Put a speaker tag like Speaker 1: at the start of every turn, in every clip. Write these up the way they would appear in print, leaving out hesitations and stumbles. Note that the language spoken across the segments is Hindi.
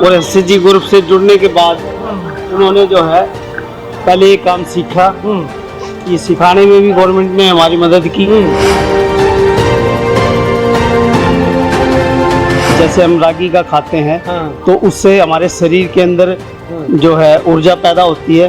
Speaker 1: और एसएचजी ग्रुप से जुड़ने के बाद उन्होंने जो है पहले ये काम सीखा। ये सिखाने में भी गवर्नमेंट ने हमारी मदद की। जैसे हम रागी का खाते हैं तो उससे हमारे शरीर के अंदर जो है ऊर्जा पैदा होती है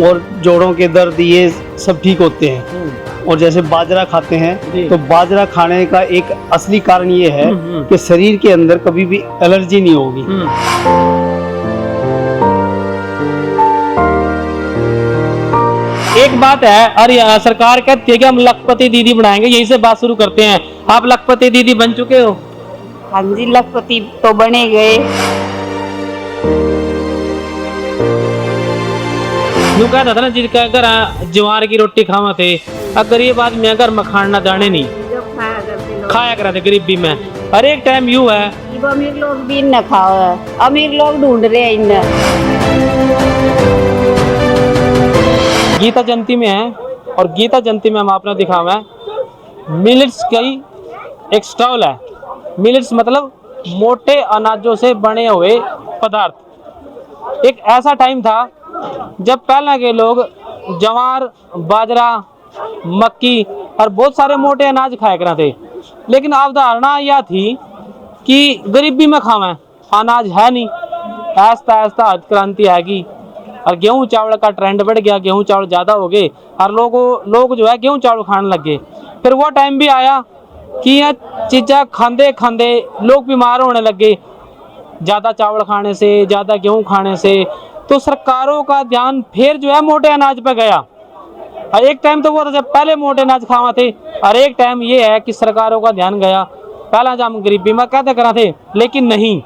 Speaker 1: और जोड़ों के दर्द ये सब ठीक होते हैं। और जैसे बाजरा खाते हैं तो बाजरा खाने का एक असली कारण ये है कि शरीर के अंदर कभी भी एलर्जी नहीं होगी।
Speaker 2: एक बात है, और सरकार कहती है कि हम लखपति दीदी बनाएंगे, यही से बात शुरू करते हैं। आप लखपति दीदी बन चुके हो?
Speaker 3: हाँ जी, लखपति तो बने गए।
Speaker 2: यूं कहता था ना, जिनका अगर ज्वार की रोटी खावा थे, अगर ये बात मैं घर में खाना जाने नहीं खाया करा थे गरीबी में। हर एक टाइम यू है,
Speaker 3: अमीर लोग भी न खाओ, अमीर लोग ढूंढ रहे हैं इन्हें।
Speaker 2: गीता जयंती में है, और गीता जयंती में हम आपने दिखावा है मिलेट्स की एक स्टॉल है। मिलेट्स मतलब मोटे अनाजों से बने हुए पदार्थ। एक ऐसा टाइम था जब पहले के लोग ज्वार, बाजरा, मक्की और बहुत सारे मोटे अनाज खाया करते थे, लेकिन अवधारणा यह थी कि गरीबी में खावें, अनाज है नहीं। ऐसा ऐसा क्रांति आएगी और गेहूं चावल का ट्रेंड बढ़ गया, गेहूं चावल ज़्यादा हो गए और लोग जो है गेहूं चावल खाने लग गए। फिर वो टाइम भी आया कि यह चीज़ें खाते खाते लोग बीमार होने लगे, ज़्यादा चावल खाने से, ज़्यादा गेहूं खाने से। तो सरकारों का ध्यान फिर जो है मोटे अनाज पे गया। और एक टाइम तो वो था जब पहले मोटे अनाज खावा थे, और एक टाइम ये है कि सरकारों का ध्यान गया। पहला जब हम गरीबी में कहते करा थे, लेकिन नहीं,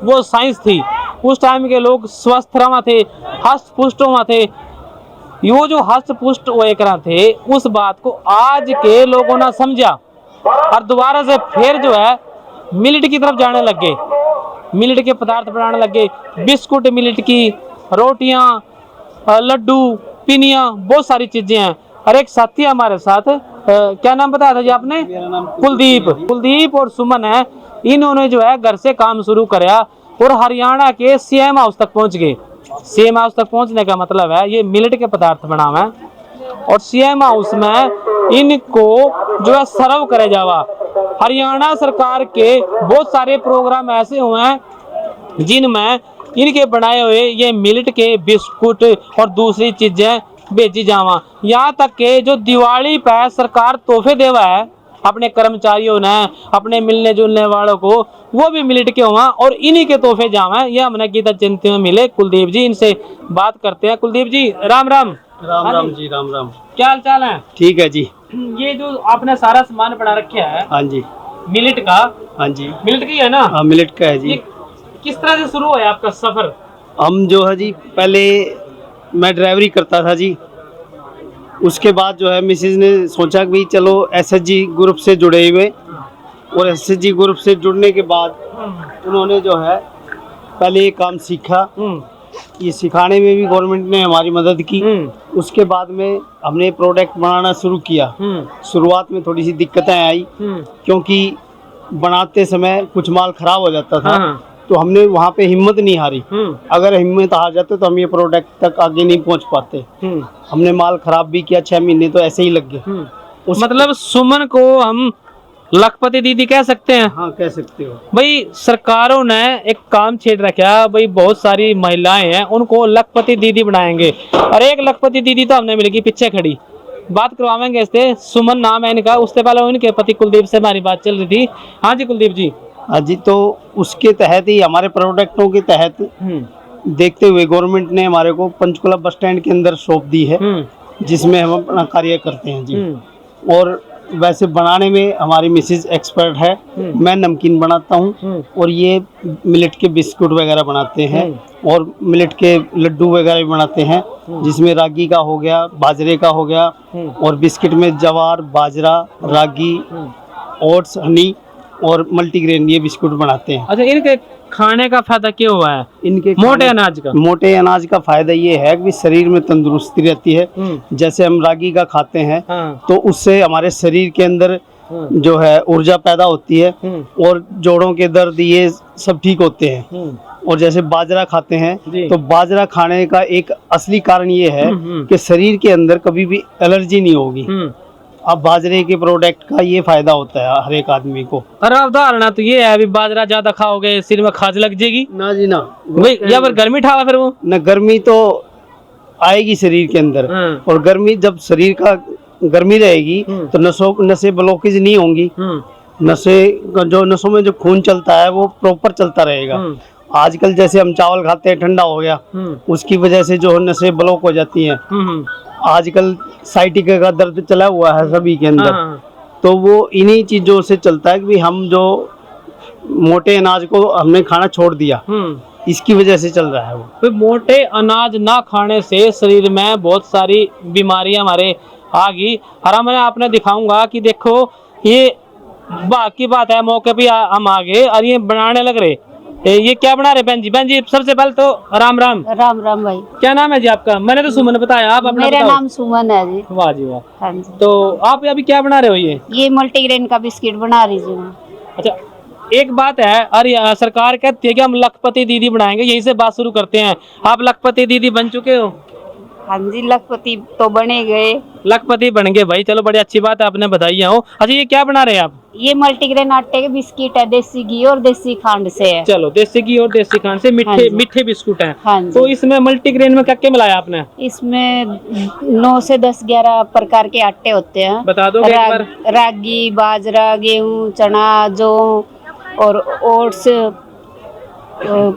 Speaker 2: वो साइंस थी। उस टाइम के लोग स्वस्थ रहा थे, हष्ट पुष्ट हुआ थे। यो जो हष्ट पुष्ट हुए करा थे, उस बात को आज के लोगों ने समझा और दोबारा से फिर जो है मिलेट की तरफ जाने लग गए। मिलेट के पदार्थ बनाने लगे, बिस्कुट मिलेट की, रोटियां, लड्डू, पिनिया, बहुत सारी चीजें हैं। और एक साथी हमारे साथ, क्या नाम बताया था जी आपने? कुलदीप और सुमन है। इन्होंने जो है घर से काम शुरू कराया और हरियाणा के सीएम हाउस तक पहुंच गए। सीएम हाउस तक पहुंचने का मतलब है ये मिलेट के पदार्थ बनावे और सीएम हाउस में इनको जो है सर्व करे जावा। हरियाणा सरकार के बहुत सारे प्रोग्राम ऐसे हुए हैं जिनमें इनके बनाए हुए ये मिलेट के बिस्कुट और दूसरी चीजें भेजी जावा। यहाँ तक के जो दिवाली पे सरकार तोहफे देवा है अपने कर्मचारियों ने, अपने मिलने जुलने वालों को, वो भी मिलेट के हुआ और इन्हीं के तोहफे जावा। ये हमने गीता जयंती में मिले कुलदीप जी, इनसे बात करते हैं। कुलदीप जी, राम राम।
Speaker 1: राम राम जी, राम राम।
Speaker 2: क्या हाल चाल है?
Speaker 1: ठीक है जी।
Speaker 2: ये जो आपने सारा सामान बना रखा है,
Speaker 1: हाँ जी,
Speaker 2: मिलेट का।
Speaker 1: हाँ जी,
Speaker 2: मिलेट की है ना?
Speaker 1: हाँ, मिलेट का है जी।
Speaker 2: ये किस तरह से शुरू हुआ आपका सफर?
Speaker 1: हम जो है जी, पहले मैं ड्राइवरी करता था जी। उसके बाद जो है मिसेज ने सोचा कि चलो एसएचजी ग्रुप से जुड़े हुए, और एसएचजी ग्रुप से जुड़ने के बाद उन्होंने जो है पहले ये काम सीखा। ये सिखाने में भी गवर्नमेंट ने हमारी मदद की। उसके बाद में हमने प्रोडक्ट बनाना शुरू किया। शुरुआत में थोड़ी सी दिक्कतें आई क्योंकि बनाते समय कुछ माल खराब हो जाता था। तो हमने वहाँ पे हिम्मत नहीं हारी। अगर हिम्मत हार जाते तो हम ये प्रोडक्ट तक आगे नहीं पहुँच पाते। हमने माल खराब भी किया, 6 महीने तो ऐसे ही लग गए।
Speaker 2: मतलब सुमन को हम लखपति दीदी कह सकते हैं?
Speaker 1: हाँ, कह सकते हो
Speaker 2: भाई। सरकारों ने एक काम छेड़ रखा भाई, बहुत सारी महिलाएं हैं उनको लखपति दीदी बनाएंगे। और एक लखपति दीदी तो हमने मिलेगी पीछे खड़ी, बात करवाएंगे इससे। सुमन नाम है इनका। उससे पहले उनके पति कुलदीप से हमारी बात चल रही थी। हाँ जी कुलदीप जी।
Speaker 1: हाँ जी, तो उसके तहत ही हमारे प्रोडक्टों के तहत देखते हुए गवर्नमेंट ने हमारे को पंचकुला बस स्टैंड के अंदर शॉप दी है, जिसमें हम अपना कार्य करते हैं जी। और वैसे बनाने में हमारी मिसेज एक्सपर्ट है। मैं नमकीन बनाता हूँ और ये मिलेट के बिस्कुट वगैरह बनाते हैं और मिलेट के लड्डू वगैरह भी बनाते हैं, जिसमें रागी का हो गया, बाजरे का हो गया, और बिस्किट में ज्वार, बाजरा, रागी, ओट्स, हनी और मल्टीग्रेन ये बिस्कुट बनाते हैं।
Speaker 2: अच्छा, इनके खाने का फायदा क्या हुआ है?
Speaker 1: इनके
Speaker 2: मोटे अनाज का?
Speaker 1: मोटे अनाज का फायदा ये है कि शरीर में तंदुरुस्ती रहती है। जैसे हम रागी का खाते हैं तो उससे हमारे शरीर के अंदर जो है ऊर्जा पैदा होती है और जोड़ों के दर्द ये सब ठीक होते हैं। और जैसे बाजरा खाते हैं
Speaker 2: जी।
Speaker 1: तो बाजरा खाने का एक असली कारण ये है कि शरीर के अंदर कभी भी एलर्जी नहीं होगी। अब बाजरे के प्रोडक्ट का ये फायदा होता है हर एक आदमी को।
Speaker 2: और अवधारणा तो ये है, अभी बाजरा ज्यादा खाओगे सिर में खाज लग जाएगी
Speaker 1: ना जी ना,
Speaker 2: भाई, या फिर गर्मी ठावा फिर वो
Speaker 1: न गर्मी तो आएगी शरीर के अंदर, और गर्मी जब शरीर का गर्मी रहेगी तो नसें ब्लॉकेज नहीं होंगी, नसों में जो खून चलता है वो प्रॉपर चलता रहेगा। आजकल जैसे हम चावल खाते हैं ठंडा हो गया, उसकी वजह से जो नसें ब्लॉक हो जाती हैं। आजकल साइटिका का दर्द चला हुआ है सभी के अंदर, तो वो इन्हीं चीजों से चलता है कि हम जो मोटे अनाज को हमने खाना छोड़ दिया, इसकी वजह से चल रहा है वो।
Speaker 2: तो मोटे अनाज ना खाने से शरीर में बहुत सारी बीमारियां हमारे आ गई। और मैं आपने दिखाऊंगा कि देखो ये बाकी बात है, मौके पे हम आ गए और ये बनाने लग रहे। ये क्या बना रहे बहन जी? बहन जी सबसे पहले तो राम राम।
Speaker 3: राम राम भाई।
Speaker 2: क्या नाम है जी आपका? मैंने तो सुमन बताया, आप अपना
Speaker 3: मेरा
Speaker 2: बताओ।
Speaker 3: नाम सुमन है जी।
Speaker 2: वाह जी वाह।
Speaker 3: हाँ जी।
Speaker 2: तो आप अभी क्या बना रहे हो? ये
Speaker 3: मल्टीग्रेन का बिस्किट बना रही हूँ मैं।
Speaker 2: अच्छा, एक बात है, और सरकार कहती है कि हम लखपति दीदी बनाएंगे, यहीं से बात शुरू करते हैं। आप लखपति दीदी बन चुके हो?
Speaker 3: हाँ जी, लखपति तो बने गए।
Speaker 2: लखपति बन गए भाई, चलो बड़ी अच्छी बात है, आपने बधाई हो। अच्छा, ये क्या बना रहे हैं आप?
Speaker 3: ये मल्टीग्रेन आटे के बिस्किट है, देसी घी और देसी खांड से है।
Speaker 2: चलो, देसी घी और देसी खांड से
Speaker 3: हाँ
Speaker 2: मीठे बिस्कुट हैं।
Speaker 3: हाँ जी।
Speaker 2: तो इसमें मल्टीग्रेन में क्या क्या मिलाया आपने?
Speaker 3: इसमें 9 से 10 11 प्रकार के आटे होते हैं।
Speaker 2: बता दो एक बार।
Speaker 3: रागी, बाजरा, गेहूं, चना, जौ और ओट्स,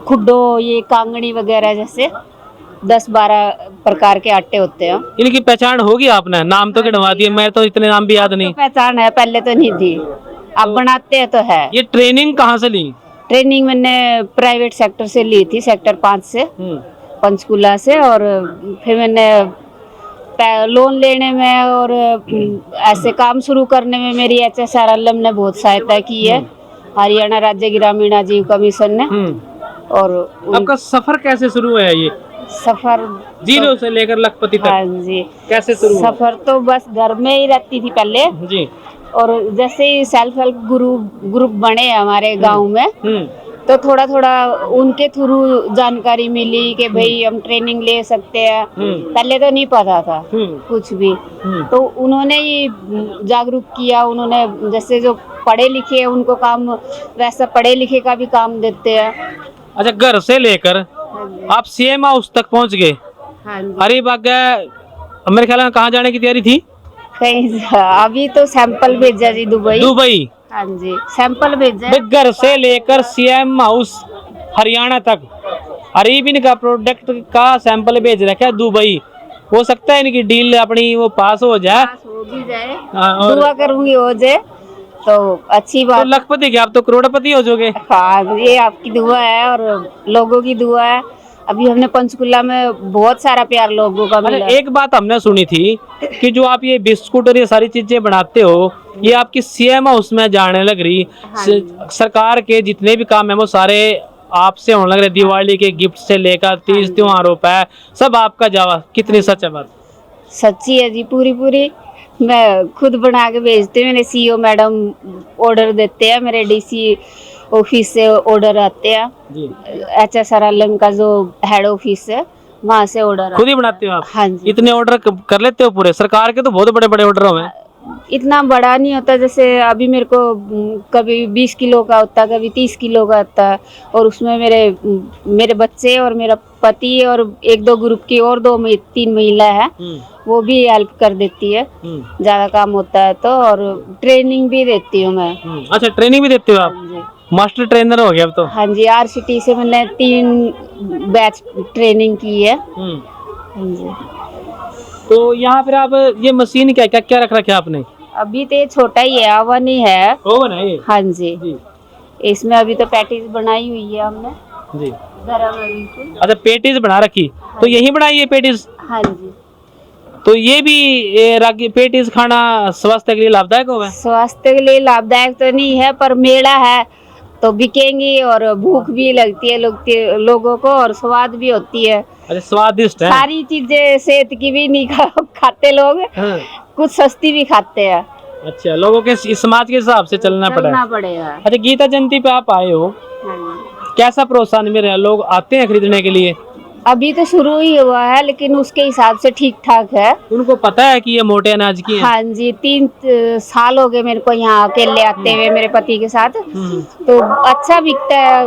Speaker 3: खुड्डो, ये कांगड़ी वगैरह जैसे 10-12 प्रकार के आटे होते हैं।
Speaker 2: इनकी पहचान होगी? आपने नाम तो गिनवा दिए, मैं तो इतने नाम भी याद नहीं।
Speaker 3: पहचान है, पहले तो नहीं थी, अब बनाते हैं तो है।
Speaker 2: ये ट्रेनिंग कहाँ से ली?
Speaker 3: ट्रेनिंग मैंने प्राइवेट सेक्टर से ली थी, सेक्टर 5 से, पंचकुला से। और फिर मैंने लोन लेने में और ऐसे काम शुरू करने में मेरी HSRLM ने बहुत सहायता की है, हरियाणा राज्य ग्रामीण आजीविका मिशन ने। और
Speaker 2: आपका सफर कैसे शुरू हुआ है? ये
Speaker 3: सफर
Speaker 2: जीरो से लेकर लखपति तक
Speaker 3: हाँ जी,
Speaker 2: कैसे शुरू हुआ?
Speaker 3: सफर तो बस घर में ही रहती थी पहले
Speaker 2: जी।
Speaker 3: और जैसे ही सेल्फ हेल्प ग्रुप बने हमारे गांव में, तो थोड़ा थोड़ा उनके थ्रू जानकारी मिली कि भाई हम ट्रेनिंग ले सकते हैं। पहले तो नहीं पता था कुछ भी, तो उन्होंने ही जागरूक किया। उन्होंने जैसे जो पढ़े लिखे हैं उनको काम, वैसा पढ़े लिखे का भी काम देते हैं।
Speaker 2: अच्छा, घर से लेकर आप CM हाउस तक पहुंच गए।
Speaker 3: हाँ जी।
Speaker 2: हरी बाग मेरे ख्याल में कहाँ जाने की तैयारी थी?
Speaker 3: कहीं अभी तो सैंपल भेजा जी, दुबई। हाँ जी, सैंपल भेजा।
Speaker 2: घर से लेकर CM हाउस हरियाणा तक अरेबियन का प्रोडक्ट का सैंपल भेज रखा है दुबई। हो सकता है इनकी डील अपनी वो पास हो जाए,
Speaker 3: हो भी जाए,
Speaker 2: और
Speaker 3: दुआ करूंगी हो जाए तो अच्छी बात।
Speaker 2: तो लखपति क्या, आप तो करोड़पति हो जाओगे।
Speaker 3: हाँ, ये आपकी दुआ है और लोगों की दुआ है। अभी हमने पंचकुला में बहुत सारा प्यार लोगों का मिला।
Speaker 2: एक बात हमने सुनी थी कि जो आप ये बिस्कुट और ये सारी चीजें बनाते हो, ये आपकी CM हाउस में जाने लग रही। सरकार के जितने भी काम है वो सारे आपसे होने लग रहे। दिवाली के गिफ्ट से लेकर 30 त्योहारों पे सब आपका जावा। कितनी सच है बात?
Speaker 3: सच्ची है जी, पूरी मैं खुद बना के भेजती हूँ। मेरे CEO मैडम ऑर्डर देते हैं, मेरे DC ऑफिस से ऑर्डर आते हैं जी। HSRLM का जो हेड ऑफिस है वहाँ से ऑर्डर। खुद
Speaker 2: ही बनाते हो आप?
Speaker 3: हाँ जी।
Speaker 2: इतने ऑर्डर कर लेते हो पूरे? सरकार के तो बहुत बड़े बड़े ऑर्डर हैं।
Speaker 3: इतना बड़ा नहीं होता, जैसे अभी मेरे को कभी 20 किलो का होता है, कभी 30 किलो का होता है। और उसमें मेरे बच्चे और मेरा पति और 1-2 ग्रुप की और 2-3 महिला है, वो भी हेल्प कर देती है ज्यादा काम होता है तो। और ट्रेनिंग भी देती हूँ मैं।
Speaker 2: अच्छा, ट्रेनिंग भी देते हो आप? मास्टर ट्रेनर हो गया अब तो।
Speaker 3: हाँ जी, RCT से मैंने 3 बैच ट्रेनिंग की है। हाँ जी।
Speaker 2: तो यहाँ पर आप ये मशीन क्या क्या क्या रख रखा है आपने? अभी
Speaker 3: तो ये छोटा ही है, ओवन ही है।
Speaker 2: ओवन है ये?
Speaker 3: हाँ जी। इसमें अभी तो पैटीज बनाई हुई है हमने
Speaker 2: जी।
Speaker 3: बिल्कुल।
Speaker 2: अच्छा, पैटीज बना रखी। तो यही बनाई है पैटीज?
Speaker 3: हाँ जी।
Speaker 2: तो ये भी रागी पैटीज खाना स्वास्थ्य के लिए लाभदायक होगा? स्वास्थ्य
Speaker 3: के लिए लाभदायक तो नहीं है, पर मेला है तो बिकेंगी और भूख भी लगती है लोगों को और स्वाद भी होती है।
Speaker 2: अच्छा, स्वादिष्ट है।
Speaker 3: सारी चीजें सेहत की भी नहीं खाते लोग। हाँ। कुछ सस्ती भी खाते हैं।
Speaker 2: अच्छा, लोगों के समाज के हिसाब से चलना पड़ेगा।
Speaker 3: पड़ेगा।
Speaker 2: अच्छा, गीता जयंती पे आप आए हो, कैसा प्रोत्साहन मिल रहा है, लोग आते हैं खरीदने के लिए?
Speaker 3: अभी तो शुरू ही हुआ है, लेकिन उसके हिसाब से ठीक ठाक है।
Speaker 2: उनको पता है कि ये मोटे अनाज की है?
Speaker 3: हाँ जी, 3 साल हो गए मेरे को यहाँ अकेले आते हुए मेरे पति के साथ। तो अच्छा बिकता है,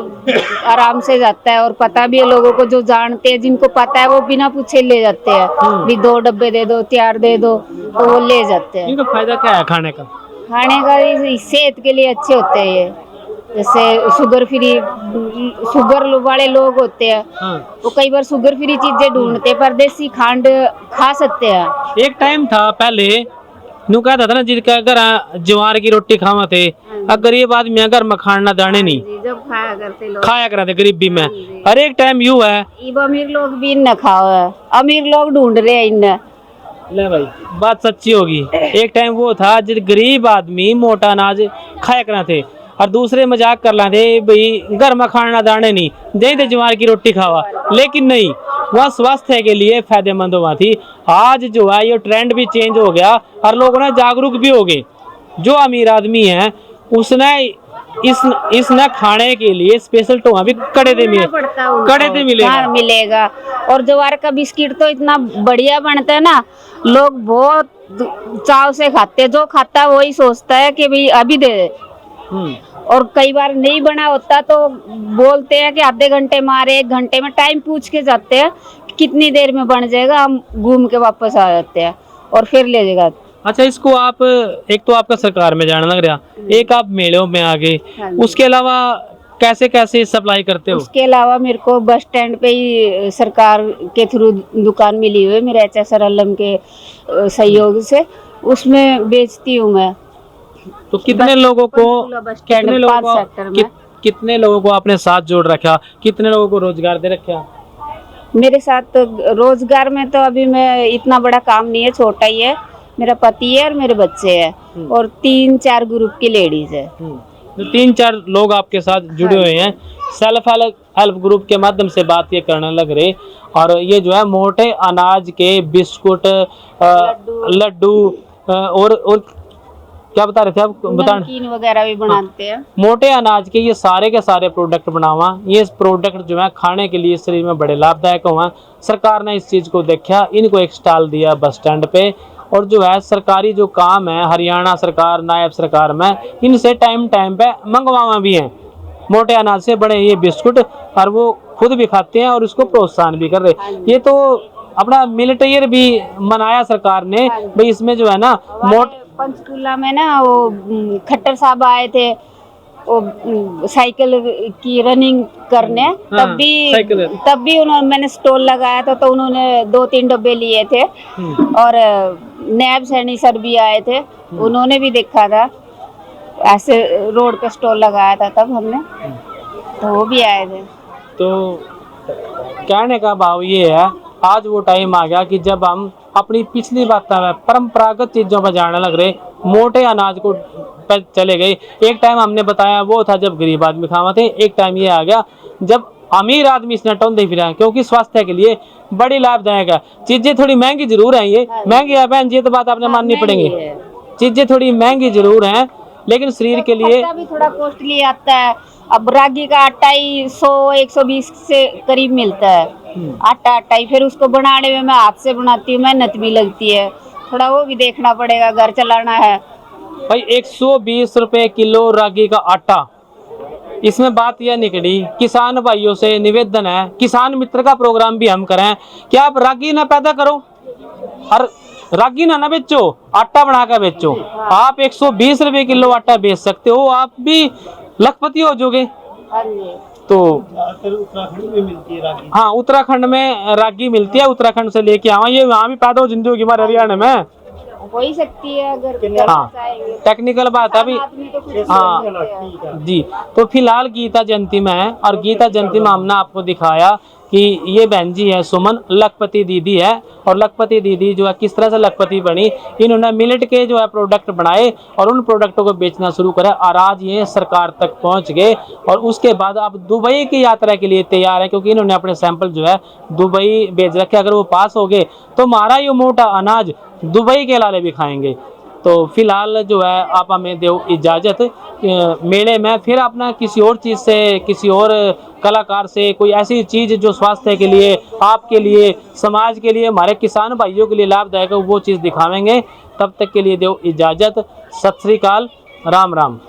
Speaker 3: आराम से जाता है, और पता भी है लोगों को, जो जानते हैं, जिनको पता है वो बिना पूछे ले जाते हैं। भी 2 डब्बे दे दो, तैयार दे दो, तो वो ले जाते हैं।
Speaker 2: इनका फायदा क्या है खाने का?
Speaker 3: खाने का सेहत के लिए अच्छे होते हैं ये। जैसे शुगर फ्री, शुगर वाले लोग होते हैं,
Speaker 2: हाँ।
Speaker 3: वो कई बार शुगर फ्री चीजें ढूंढते हैं, पर देसी खांड खा सकते हैं।
Speaker 2: एक टाइम था पहले, नु कहता था ना, जिनका घर ज्वार की रोटी खावा थे, अब गरीब आदमी घर में खाना दाने नहीं
Speaker 3: जब खाया करते लोग,
Speaker 2: खाया करा थे गरीबी में। हर एक टाइम यू है,
Speaker 3: अब अमीर लोग भी इन खाओ है, अमीर लोग ढूंढ रहे हैं इन।
Speaker 2: ले भाई बात सच्ची होगी। एक टाइम वो था जब गरीब आदमी मोटा अनाज खाया करा थे, और दूसरे मजाक कर ला थे भाई घर में खाना दाने नहीं दे दे, ज्वार की रोटी खावा। लेकिन नहीं, वह स्वास्थ्य के लिए फायदेमंद हुआ थी। आज जो है ये ट्रेंड भी चेंज हो गया और लोग ना जागरूक भी हो गए। जो अमीर आदमी है उसने इसने खाने के लिए स्पेशल टोहा भी कड़े थे मिले, कड़े थे मिलेगा।
Speaker 3: मिलेगा। और ज्वार का बिस्किट तो इतना बढ़िया बनता है ना, लोग बहुत चाव से खाते हैं। जो खाता है वही सोचता है कि भाई अभी दे दे। और कई बार नहीं बना होता तो बोलते हैं कि आधे घंटे मारे, 1 घंटे में, टाइम पूछ के जाते हैं कितनी देर में बन जाएगा। हम घूम के वापस आ जाते हैं और फिर ले जाएगा।
Speaker 2: अच्छा, इसको आप एक तो आपका सरकार में जाने लग रहा, एक आप मेलों में आ गए, उसके अलावा कैसे कैसे सप्लाई करते हो?
Speaker 3: उसके अलावा मेरे को बस स्टैंड पे ही सरकार के थ्रू दुकान मिली हुई है, मेरे HSRLM के सहयोग से, उसमें बेचती हूँ मैं।
Speaker 2: तो कितने लोगों को,
Speaker 3: कितने लोगों
Speaker 2: कितने लोगों को आपने साथ जोड़ रखा, कितने लोगों को रोजगार दे रखा?
Speaker 3: मेरे साथ तो रोजगार में तो अभी मैं, इतना बड़ा काम नहीं है, छोटा ही है। मेरा पति है और मेरे बच्चे हैं, और 3-4 ग्रुप की लेडीज है।
Speaker 2: तो 3-4 लोग आपके साथ जुड़े हुए हैं। सेल्फ हेल्प ग्रुप के माध्यम से बात ये करने लग रहे, और ये जो है मोटे अनाज के बिस्कुट, लड्डू और क्या बता रहे थे आप?
Speaker 3: नमकीन वगैरह भी बनाते हैं।
Speaker 2: मोटे अनाज के ये सारे के सारे प्रोडक्ट बनावा। ये प्रोडक्ट जो है खाने के लिए शरीर में बड़े लाभदायक हुआ। सरकार ने इस चीज को देखा, इनको एक स्टॉल दिया बस स्टैंड पे, और जो है सरकारी जो काम है हरियाणा सरकार, नायब सरकार में, इनसे टाइम टाइम पे मंगवावा भी है मोटे अनाज से बड़े ये बिस्कुट, और वो खुद भी खाते हैं और इसको प्रोत्साहन भी कर रहे। ये तो अपना मिलेट ईयर भी मनाया सरकार ने भाई, इसमें जो है ना
Speaker 3: पंचकूला में ना वो खट्टर साहब आए थे, वो साइकिल की रनिंग करने, तब भी उन्होंने, मैंने स्टॉल लगाया था तो उन्होंने 2-3 डब्बे लिए थे। और नायब सैनी सर भी आए थे, उन्होंने भी देखा था, ऐसे रोड पे स्टॉल लगाया था तब हमने, तो वो भी आए थे।
Speaker 2: तो कहने का भाव ये है, आज वो टाइम आ गया कि जब हम अपनी पिछली बातों में परंपरागत चीजों पर जाने लग रहे, मोटे अनाज को चले गए। एक टाइम हमने बताया वो था जब गरीब आदमी खावा थे, एक टाइम ये आ गया जब अमीर आदमी इसने टोंदे फिरा है, क्योंकि स्वास्थ्य के लिए बड़ी लाभदायक है। चीजें थोड़ी महंगी जरूर है, ये महंगी है बहन जी, तो बात आपने माननी पड़ेगी। चीजें थोड़ी महंगी जरूर हैं, लेकिन शरीर के लिए
Speaker 3: भी थोड़ा कॉस्टली आता है। अब रागी का आटा ही 100-120 से करीब मिलता है, आटा ही। फिर उसको बनाने में मैं हाथ से बनाती हूँ, मेहनत भी लगती है, थोड़ा वो भी देखना पड़ेगा, घर चलाना है
Speaker 2: भाई। 120 रुपए किलो रागी का आटा। इसमें बात यह निकली, किसान भाइयों से निवेदन है, किसान मित्र का प्रोग्राम भी हम करें कि आप रागी ना पैदा करो और रागी ना बेचो, आटा बनाकर बेचो। आप 120 रुपए किलो आटा बेच सकते हो, आप भी लखपति हो जाओगे। तो
Speaker 1: उत्तराखंड में मिलती है रागी।
Speaker 2: हाँ, उत्तराखंड में रागी मिलती है, उत्तराखंड से लेके आवा, ये वहाँ भी पैदा हो जिंदगी होगी हमारे हरियाणा में,
Speaker 3: हो ही सकती है अगर।
Speaker 2: हाँ, टेक्निकल बात है अभी। हाँ जी, तो फिलहाल गीता जयंती में है, और गीता जयंती में हमने आपको दिखाया कि ये बहन जी है सुमन, लखपति दीदी है, और लखपति दीदी जो है किस तरह से लखपति बनी। इन्होंने मिलेट के जो है प्रोडक्ट बनाए और उन प्रोडक्टों को बेचना शुरू करा, और आज ये सरकार तक पहुंच गए, और उसके बाद अब दुबई की यात्रा के लिए तैयार है, क्योंकि इन्होंने अपने सैंपल जो है दुबई भेज रखे। अगर वो पास हो गए तो हमारा ये मोटा अनाज दुबई के लाले भी खाएंगे। तो फिलहाल जो है आप हमें दो इजाज़त, मेले में फिर अपना किसी और चीज़ से, किसी और कलाकार से कोई ऐसी चीज़ जो स्वास्थ्य के लिए, आपके लिए, समाज के लिए, हमारे किसान भाइयों के लिए लाभदायक है, वो चीज़ दिखावेंगे। तब तक के लिए दो इजाज़त। सत श्री अकाल, राम राम।